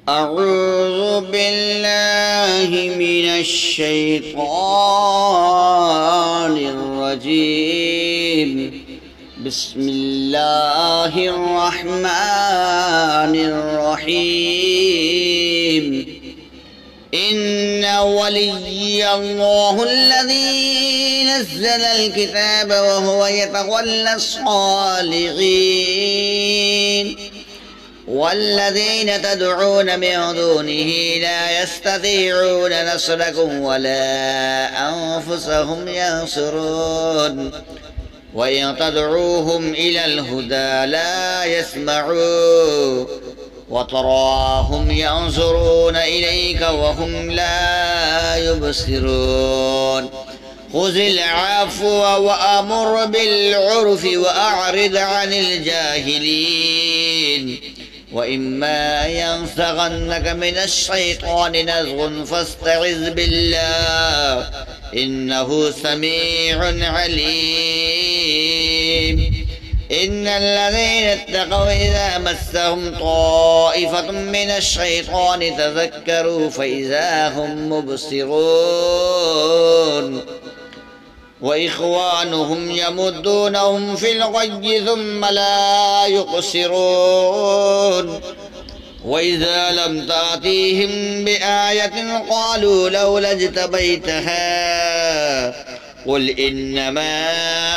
أعوذ بالله من الشيطان الرجيم. بسم الله الرحمن الرحيم. إن ولي الله الذي نزل الكتاب وهو يتولى الصالحين والذين تدعون من دونه لا يستطيعون نصركم ولا أنفسهم ينصرون وإن تدعوهم إلى الهدى لا يسمعون وتراهم ينظرون إليك وهم لا يبصرون. خذ العفو وأمر بالعرف وأعرض عن الجاهلين. وإما ينزغنك من الشيطان نزغ فاستعذ بالله إنه سميع عليم. إن الذين اتقوا إذا مسهم طائفة من الشيطان تذكروا فإذا هم مبصرون وإخوانهم يمدونهم في الغي ثم لا يقصرون. وإذا لم تأتيهم بآية قالوا لولا اجتبيتها قل إنما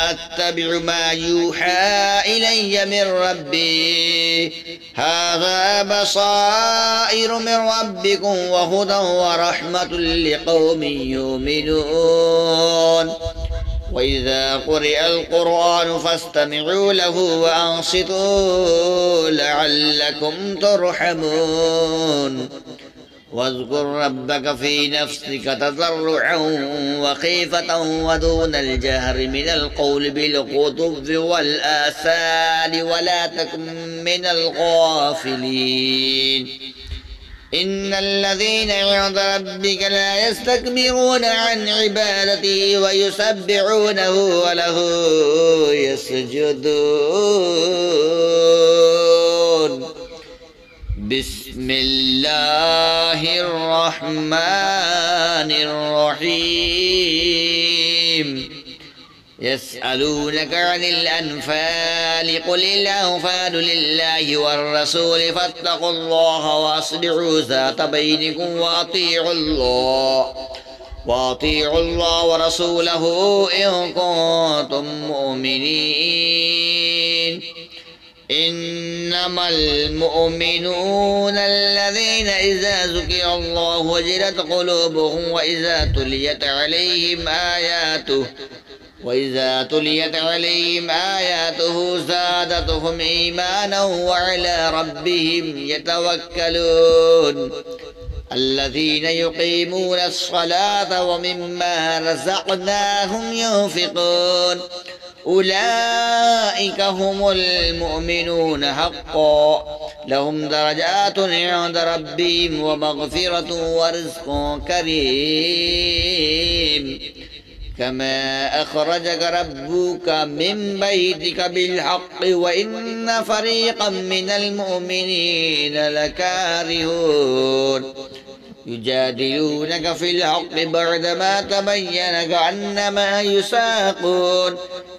أتبع ما يوحى إلي من ربي هذا بصائر من ربكم وهدى ورحمة لقوم يؤمنون. وإذا قرئ القرآن فاستمعوا له وأنصتوا لعلكم ترحمون. واذكر ربك في نفسك تضرعا وخيفة ودون الجهر من القول بالغضب والآثار ولا تكن من الغافلين. إن الذين عند ربك لا يستكبرون عن عبادته ويسبحونه وله يسجدون. بسم الله الرحمن الرحيم. يسألونك عن الأنفال قل الأنفال لله والرسول فاتقوا الله وأصلحوا ذات بينكم وأطيعوا الله ورسوله إن كنتم مؤمنين. إنما المؤمنون الذين إذا ذكر الله وجلت قلوبهم وإذا تليت عليهم آياته زادتهم إيمانا وعلى ربهم يتوكلون. الذين يقيمون الصلاة ومما رزقناهم ينفقون أولئك هم المؤمنون حقا لهم درجات عند ربهم ومغفرة ورزق كريم. كما أخرجك ربك من بيتك بالحق وإن فريقا من المؤمنين لكارهون. يجادلونك في الحق بعدما تبين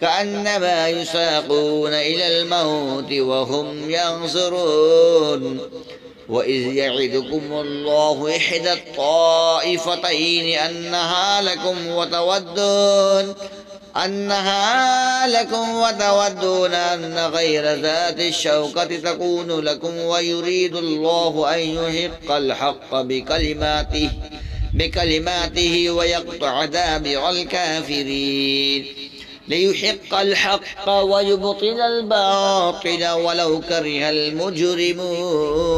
كأنما يساقون إلى الموت وهم ينظرون. وإذ يعدكم الله إحدى الطائفتين أنها لكم وتودون أن غير ذات الشوكة تكون لكم ويريد الله أن يحق الحق بكلماته ويقطع دابر الكافرين. ليحق الحق ويبطل الباطل ولو كره المجرمون.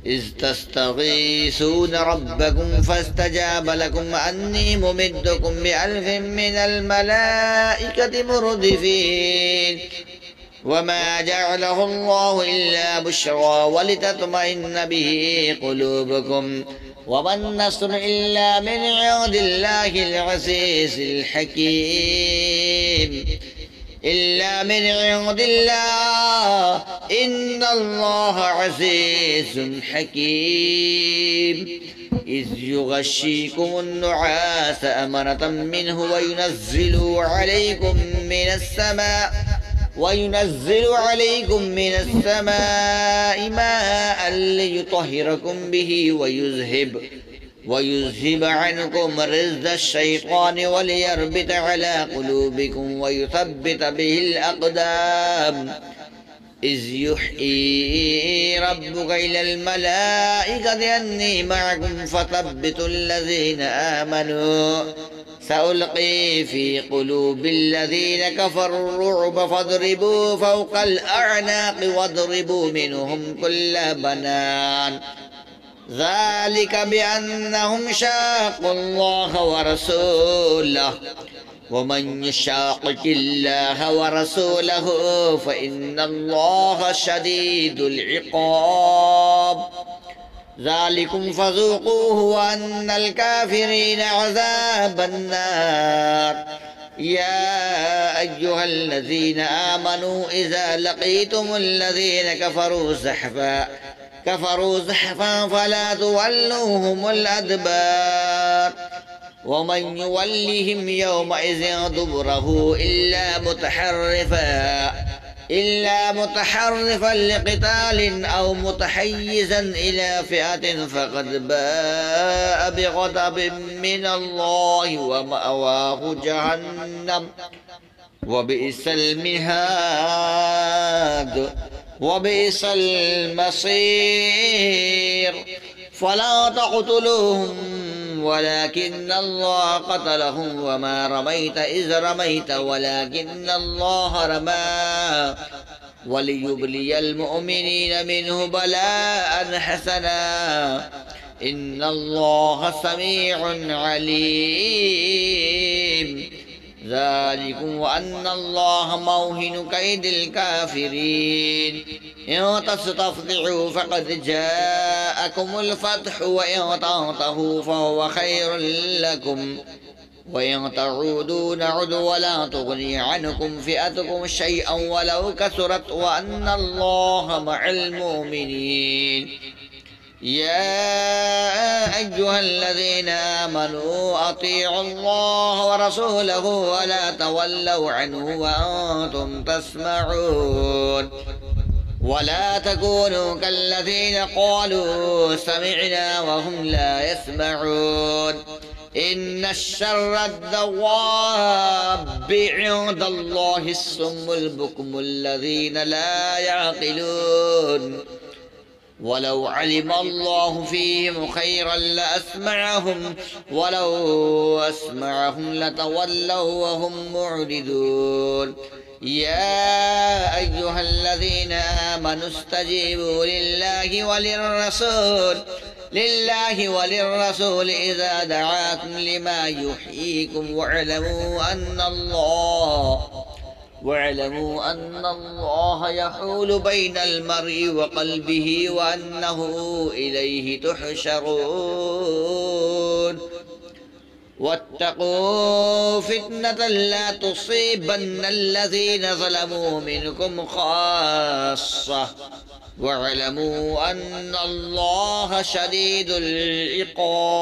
إذ تستغيثون ربكم فاستجاب لكم أني ممدكم ب1000 من الملائكة مردفين. وما جعله الله إلا بشرى ولتطمئن به قلوبكم وما النصر إلا من عند الله العزيز الحكيم. إلا من عند الله إن الله عزيز حكيم إذ يغشيكم النعاس أمنة منه وينزل عليكم من السماء ماء ليطهركم به ويذهب عنكم رجز الشيطان وليربط على قلوبكم ويثبت به الأقدام إذ يوحي ربك إلى الملائكة أني معكم فثبتوا الذين آمنوا سألقي في قلوب الذين كفروا الرعب فاضربوا فوق الأعناق واضربوا منهم كل بنان ذلك بأنهم شاقوا الله ورسوله ومن يشاقق الله ورسوله فإن الله شديد العقاب ذلكم فذوقوه وأن الكافرين عذاب النار يا أيها الذين آمنوا إذا لقيتم الذين كفروا زحفا فلا تولوهم الأدبار ومن يولهم يومئذ دبره إلا متحرفا لقتال أو متحيزا إلى فئة فقد باء بغضب من الله ومأواه جهنم وبئس المهاد وبئس المصير فلا تقتلوهم ولكن الله قتلهم وما رميت إذ رميت ولكن الله رمى وليبلي المؤمنين منه بلاء حسنا إن الله سميع عليم ذلكم وأن الله موهن كيد الكافرين إن تستفتحوا فقد جاءكم الفتح وإن تنتهوا فهو خير لكم وإن تعودوا نعد ولا تغني عنكم فئتكم شيئا ولو كثرت وأن الله مع المؤمنين يا أيها الذين آمنوا أطيعوا الله ورسوله ولا تولوا عنه وأنتم تسمعون ولا تكونوا كالذين قالوا سمعنا وهم لا يسمعون إن الشر الدواب عند الله الصم البكم الذين لا يعقلون ولو علم الله فيهم خيرا لأسمعهم ولو أسمعهم لتولوا وهم معرضون يا أيها الذين آمنوا استجيبوا لله وللرسول إذا دعاكم لما يحييكم واعلموا أن الله يحول بين المرء وقلبه وأنه إليه تحشرون واتقوا فتنة لا تصيبن الذين ظلموا منكم خاصة واعلموا أن الله شديد العقاب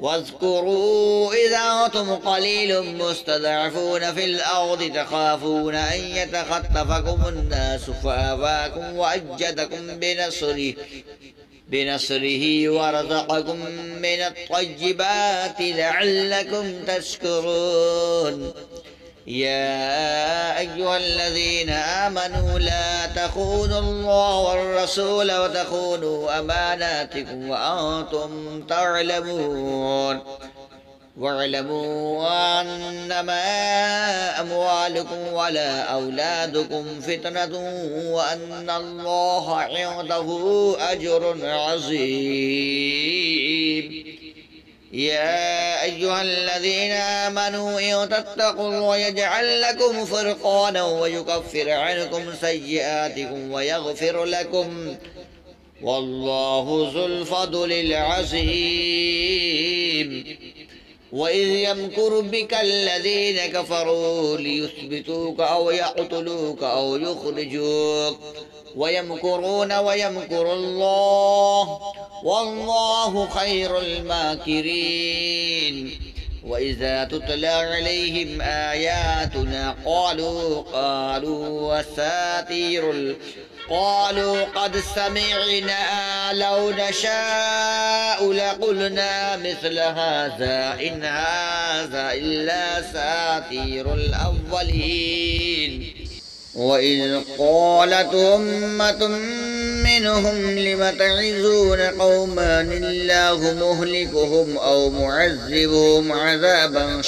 واذكروا إذا أنتم قليل مستضعفون في الأرض تخافون أن يتخطفكم الناس فآواكم وأيدكم بنصره ورزقكم من الطيبات لعلكم تشكرون يا أيها الذين آمنوا لا تخونوا الله والرسول وتخونوا أماناتكم وأنتم تعلمون واعلموا أنما أموالكم ولا أولادكم فتنة وأن الله عنده أجر عظيم يا أيها الذين آمنوا إن تتقوا الله يجعل لكم فرقانا ويكفر عنكم سيئاتكم ويغفر لكم والله ذو الفضل العظيم وإذ يمكر بك الذين كفروا ليثبتوك أو يقتلوك أو يخرجوك ويمكرون ويمكر الله والله خير الماكرين وإذا تتلى عليهم آياتنا قالوا قد سمعنا لو نشاء لقلنا مثل هذا إن هذا إلا أساطير الأولين وإذ قالت أمة منهم لم تعظون قوما الله مهلكهم أو معذبهم عذابا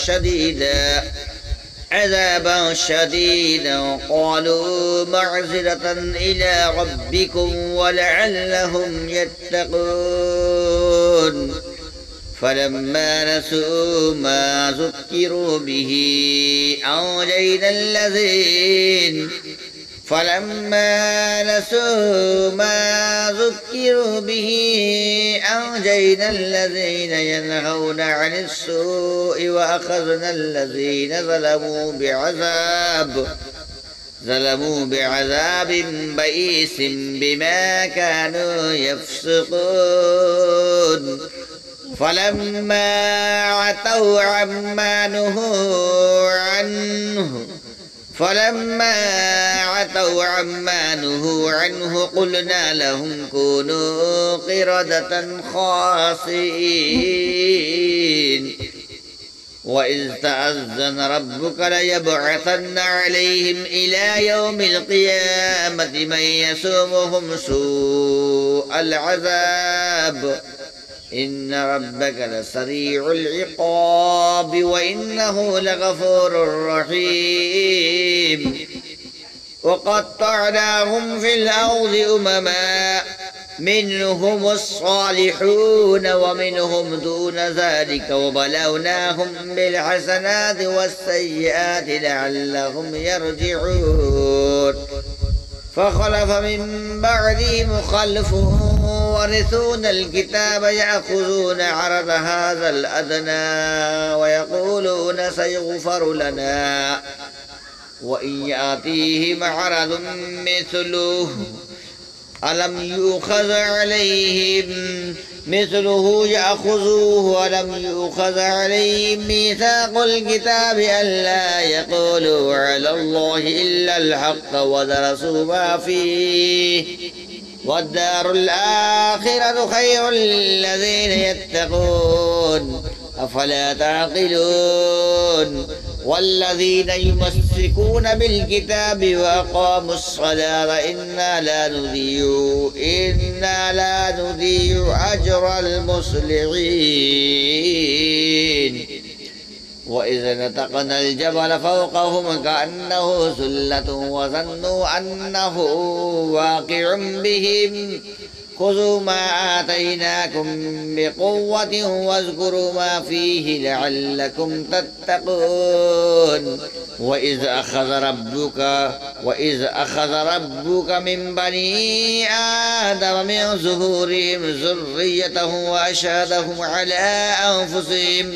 شديدا قالوا معذرة إلى ربكم ولعلهم يتقون فلما نسوا ما ذكروا به أنجينا الذين ينهون عن السوء وأخذنا الذين ظلموا بعذاب بئيس بما كانوا يفسقون فلما عتوا عما نهوا عنه قلنا لهم كونوا قردة خاسئين وإذ تأذن ربك ليبعثن عليهم إلى يوم القيامة من يسومهم سوء العذاب إن ربك لسريع العقاب وإنه لغفور رحيم وقطعناهم في الأرض أمما منهم الصالحون ومنهم دون ذلك وبلوناهم بالحسنات والسيئات لعلهم يرجعون فخلف من بعدهم خلف ورثون الكتاب يأخذون عرض هذا الأدنى ويقولون سيغفر لنا وإن يأتيهم عرض مثله ألم يؤخذ عليهم مثله يأخذوه ولم يؤخذ عليهم ميثاق الكتاب ألا يقولوا على الله إلا الحق ودرسوا ما فيه والدار الآخرة خير للذين يتقون أفلا تعقلون والذين يمسكون بالكتاب وأقاموا الصلاة إنا لا نضيع أجر المصلحين وإذا نتقنا الجبل فوقهم كأنه ذلة وظنوا أنه واقع بهم خذوا ما آتيناكم بقوة واذكروا ما فيه لعلكم تتقون وإذ أخذ ربك من بني آدم من ظهورهم ذريتهم وأشهدهم على أنفسهم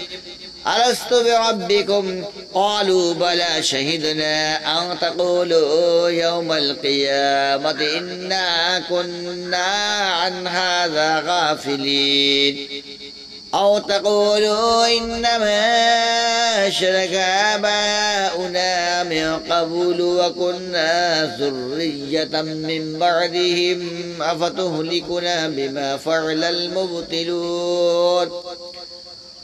ألست بربكم قالوا بلى شهدنا أن تقولوا يوم القيامة إنا كنا عن هذا غافلين أو تقولوا إنما أشرك آباؤنا من قبل وكنا ذرية من بعدهم أفتهلكنا بما فعل المبطلون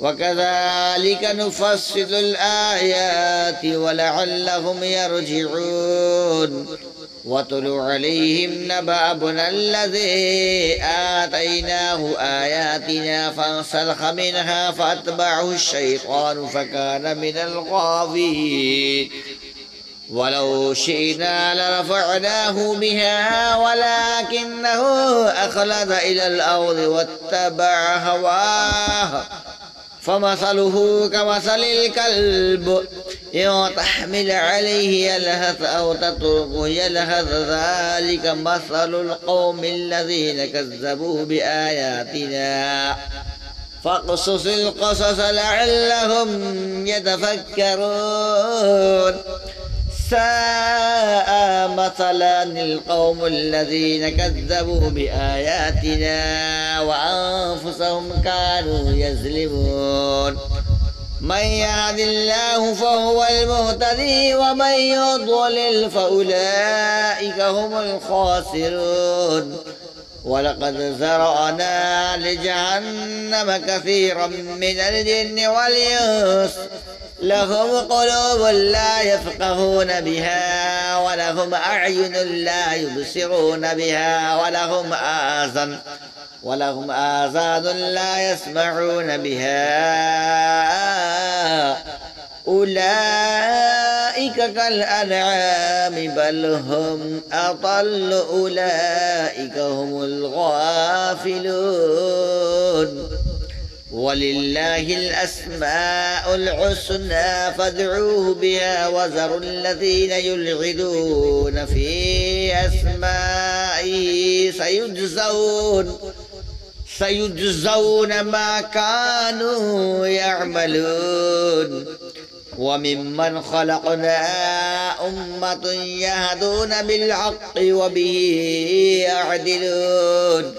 وكذلك نفصل الآيات ولعلهم يرجعون واتل عليهم نبأ ابني الذي آتيناه آياتنا فانسلخ منها فأتبعه الشيطان فكان من الغاوين ولو شئنا لرفعناه بها ولكنه أخلد إلى الأرض واتبع هواه فمثله كمثل الكلب إن تحمل عليه يلهث أو تتركه يلهث ذلك مثل القوم الذين كذبوا بآياتنا فاقصص القصص لعلهم يتفكرون ساء مثلا القوم الذين كذبوا بآياتنا وأنفسهم كانوا يظلمون من يهد الله فهو المهتدي ومن يضلل فأولئك هم الخاسرون ولقد ذرأنا لجهنم كثيرا من الجن والإنس لهم قلوب لا يفقهون بها ولهم أعين لا يبصرون بها ولهم آذان لا يسمعون بها أولئك كالأنعام بل هم أضل أولئك هم الغافلون ولله الأسماء الحسنى فادعوه بها وذروا الذين يلحدون في أسمائه سيجزون ما كانوا يعملون وممن خلقنا أمة يهدون بالحق وبه يعدلون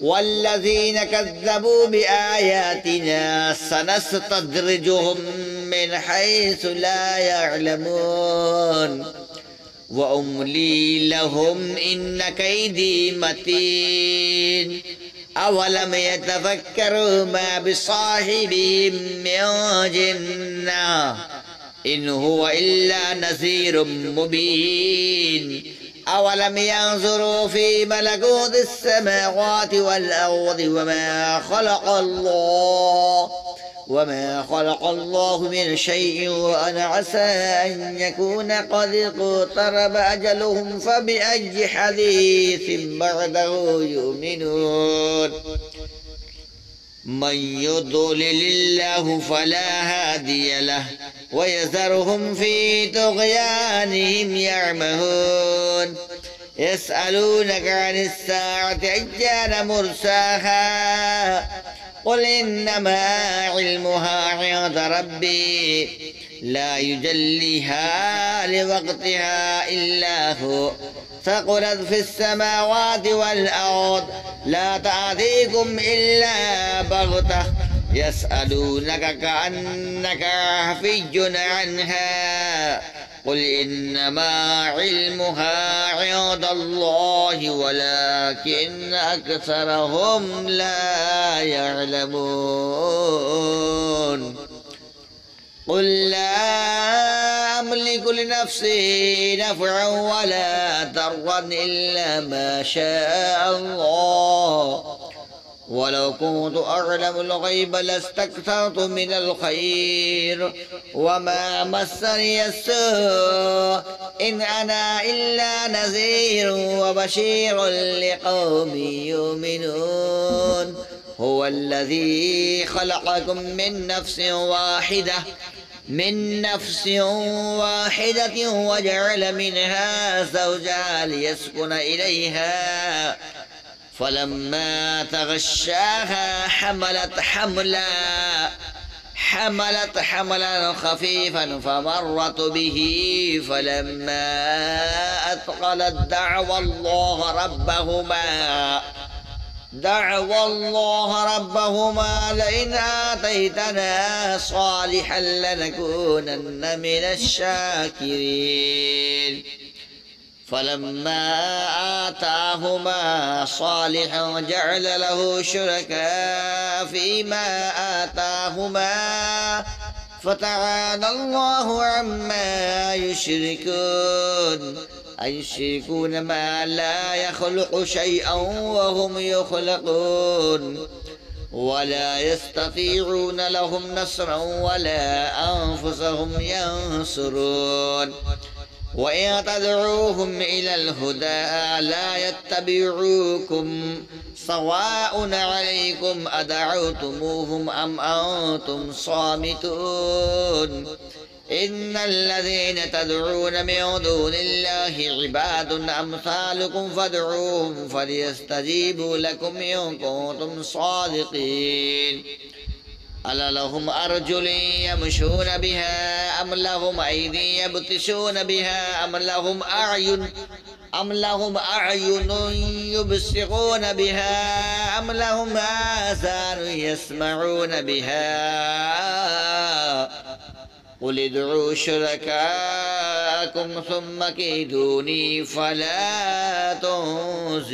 والذين كذبوا بآياتنا سنستدرجهم من حيث لا يعلمون وأملي لهم إن كيدي متين أولم يتفكروا ما بصاحبهم من جنة إن هو إلا نذير مبين أولم ينظروا في ملكوت السماوات والأرض وما خلق الله من شيء وأن عسى أن يكون قد اقترب أجلهم فبأي حديث بعده يؤمنون من يضلل الله فلا هادي له ويذرهم في طغيانهم يعمهون يسألونك عن الساعة أيان مرساها قل إنما علمها عند ربي لا يجليها لوقتها إلا هو ثقلت في السماوات والأرض لا تأتيكم إلا بغتة يسألونك كأنك حفي عنها قل إنما علمها عند الله ولكن أكثرهم لا يعلمون قل لا أملك لنفسي نفعا ولا ضرا إلا ما شاء الله ولو كنت أعلم الغيب لاستكثرت من الخير وما مسني السوء إن أنا إلا نذير وبشير لقوم يؤمنون هو الذي خلقكم من نفس واحدة وجعل منها زوجها ليسكن إليها فلما تغشاها حملت حملا خفيفا فمرت به فلما أثقلت دعوا الله ربهما لئن آتيتنا صالحا لنكونن من الشاكرين فلما آتاهما صالحا جعل له شركاء فيما آتاهما فتعالى الله عما يشركون أيشركون ما لا يخلق شيئا وهم يخلقون ولا يستطيعون لهم نصرا ولا أنفسهم ينصرون وإن تدعوهم إلى الهدى لا يتبعوكم سواء عليكم أدعوتموهم أم أنتم صامتون إن الذين تدعون من دون الله عباد أمثالكم فادعوهم فليستجيبوا لكم إن كنتم صادقين ألا لهم أرجل يمشون بها أم لهم أيدي يبطشون بها أم لهم أعين يبصرون بها أم لهم آذان يسمعون بها قل ادعوا شركاءكم ثم كيدوني فلا تنظرون